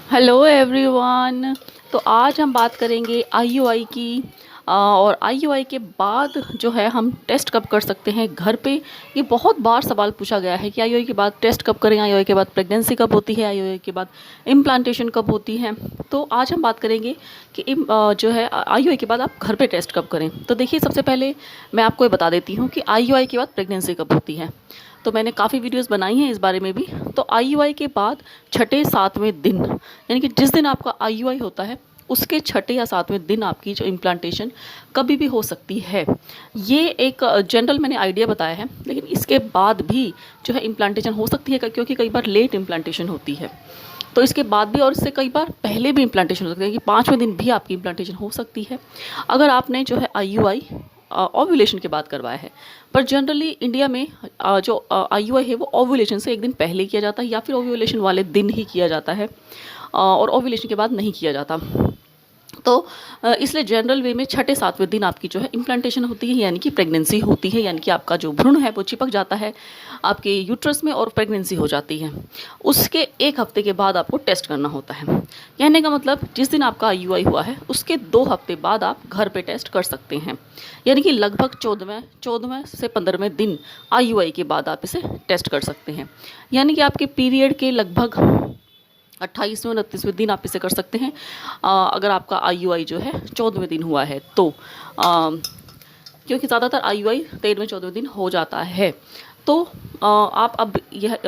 Hello everyone. तो आज हम बात करेंगे आईयूआई की। और आईयूआई के बाद जो है हम टेस्ट कब कर सकते हैं घर पे। ये बहुत बार सवाल पूछा गया है कि आईयूआई के बाद टेस्ट कब करें, आईयूआई के बाद प्रेगनेंसी कब होती है, आईयूआई के बाद इम्प्लांटेशन कब होती है। तो आज हम बात करेंगे कि जो है आईयूआई के बाद आप घर पे टेस्ट कब करें। तो देखिए, सबसे पहले मैं आपको ये बता देती हूँ कि आईयूआई के बाद प्रेगनेंसी कब होती है। तो मैंने काफ़ी वीडियोस बनाई हैं इस बारे में भी। तो आईयूआई के बाद छठे सातवें दिन, यानी कि जिस दिन आपका आईयूआई होता है उसके छठे या सातवें दिन आपकी जो इम्प्लांटेशन कभी भी हो सकती है। ये एक जनरल मैंने आइडिया बताया है, लेकिन इसके बाद भी जो है इम्प्लांटेशन हो सकती है, क्योंकि कई बार लेट इम्प्लांटेशन होती है। तो इसके बाद भी और इससे कई बार पहले भी इम्प्लांटेशन हो सकती है कि पाँचवें दिन भी आपकी इम्प्लांटेशन हो सकती है, अगर आपने जो है आईयूआई ओव्यूलेशन के बाद करवाया है। पर जनरली इंडिया में जो आईयूआई है वो ओव्यूलेशन से एक दिन पहले किया जाता है, या फिर ओव्यूलेशन वाले दिन ही किया जाता है, और ओव्यूलेशन के बाद नहीं किया जाता। तो इसलिए जनरल वे में छठे सातवें दिन आपकी जो है इम्प्लांटेशन होती है, यानी कि प्रेगनेंसी होती है, यानी कि आपका जो भ्रूण है वो चिपक जाता है आपके यूट्रस में और प्रेगनेंसी हो जाती है। उसके एक हफ्ते के बाद आपको टेस्ट करना होता है। कहने का मतलब, जिस दिन आपका आईयूआई हुआ है उसके 2 हफ्ते बाद आप घर पे टेस्ट कर सकते हैं, यानी कि लगभग 14वें से 15वें दिन आईयूआई के बाद आप इसे टेस्ट कर सकते हैं। यानी कि आपके पीरियड के लगभग 28वें 29वें दिन आप इसे कर सकते हैं, अगर आपका आईयूआई जो है 14वें दिन हुआ है तो। क्योंकि ज़्यादातर आईयूआई 13वें 14वें दिन हो जाता है। तो आप अब यह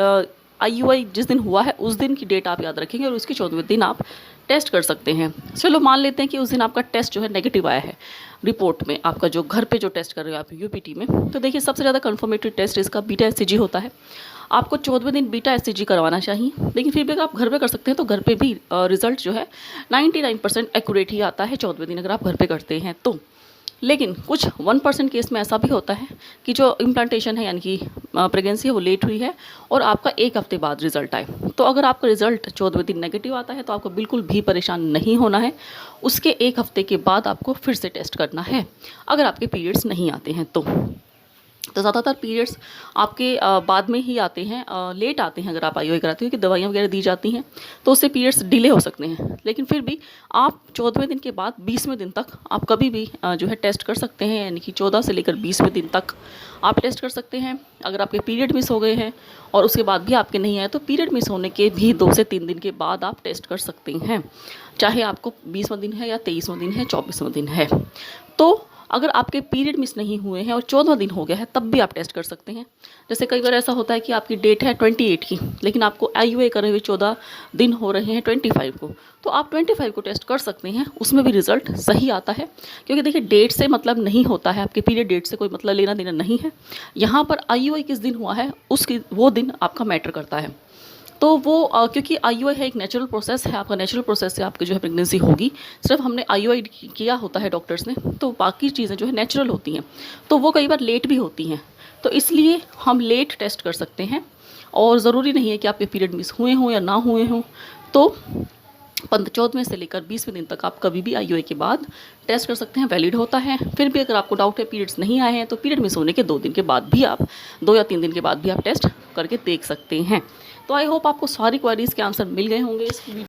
आईयूआई जिस दिन हुआ है उस दिन की डेट आप याद रखेंगे और उसके 14वें दिन आप टेस्ट कर सकते हैं। चलो मान लेते हैं कि उस दिन आपका टेस्ट जो है नेगेटिव आया है रिपोर्ट में, आपका जो घर पे जो टेस्ट कर रहे हो आप यूपीटी में। तो देखिए, सबसे ज़्यादा कन्फर्मेटरी टेस्ट इसका बीटा एससीजी होता है। आपको 14वें दिन बीटा एससीजी करवाना चाहिए, लेकिन फिर भी अगर आप घर पे कर सकते हैं तो घर पे भी रिजल्ट जो है 99% एक्यूरेट ही आता है 14वें दिन, अगर आप घर पे करते हैं तो। लेकिन कुछ 1% केस में ऐसा भी होता है कि जो इम्प्लांटेशन है यानी कि प्रेगनेंसी है वो लेट हुई है और आपका एक हफ्ते बाद रिजल्ट आए। तो अगर आपका रिजल्ट 14वें दिन नेगेटिव आता है तो आपको बिल्कुल भी परेशान नहीं होना है। उसके एक हफ्ते के बाद आपको फिर से टेस्ट करना है, अगर आपके पीरियड्स नहीं आते हैं तो। ज़्यादातर पीरियड्स आपके बाद में ही आते हैं, लेट आते हैं अगर आप आईयूआई कराते हो, क्योंकि दवाइयाँ वगैरह दी जाती हैं तो उससे पीरियड्स डिले हो सकते हैं। लेकिन फिर भी आप 14वें दिन के बाद 20वें दिन तक आप कभी भी जो है टेस्ट कर सकते हैं, यानी कि 14 से लेकर 20वें दिन तक आप टेस्ट कर सकते हैं। अगर आपके पीरियड मिस हो गए हैं और उसके बाद भी आपके नहीं आए तो पीरियड मिस होने के भी 2 से 3 दिन के बाद आप टेस्ट कर सकते हैं, चाहे आपको 20वां दिन है या 23वां दिन है, 24वां दिन है। तो अगर आपके पीरियड मिस नहीं हुए हैं और 14वां दिन हो गया है तब भी आप टेस्ट कर सकते हैं। जैसे कई बार ऐसा होता है कि आपकी डेट है 28 की, लेकिन आपको आईयूआई करे हुए 14 दिन हो रहे हैं 25 को, तो आप 25 को टेस्ट कर सकते हैं, उसमें भी रिजल्ट सही आता है। क्योंकि देखिए, डेट से मतलब नहीं होता है, आपके पीरियड डेट से कोई मतलब लेना देना नहीं है। यहाँ पर आईयूआई किस दिन हुआ है उसकी वो दिन आपका मैटर करता है। तो वो क्योंकि आईयूआई है एक नेचुरल प्रोसेस है, आपका नेचुरल प्रोसेस से आपकी जो है प्रेगनेंसी होगी। सिर्फ हमने आईयूआई किया होता है डॉक्टर्स ने, तो बाकी चीज़ें जो है नेचुरल होती हैं, तो वो कई बार लेट भी होती हैं। तो इसलिए हम लेट टेस्ट कर सकते हैं, और ज़रूरी नहीं है कि आपके पीरियड मिस हुए हों या ना हुए हों। तो 14वें से लेकर 20वें दिन तक आप कभी भी आईयूआई के बाद टेस्ट कर सकते हैं, वैलिड होता है। फिर भी अगर आपको डाउट है पीरियड्स नहीं आए हैं तो पीरियड मिस होने के 2 दिन के बाद भी आप 2 या 3 दिन के बाद भी आप टेस्ट करके देख सकते हैं। तो आई होप आपको सारी क्वेरीज़ के आंसर मिल गए होंगे इस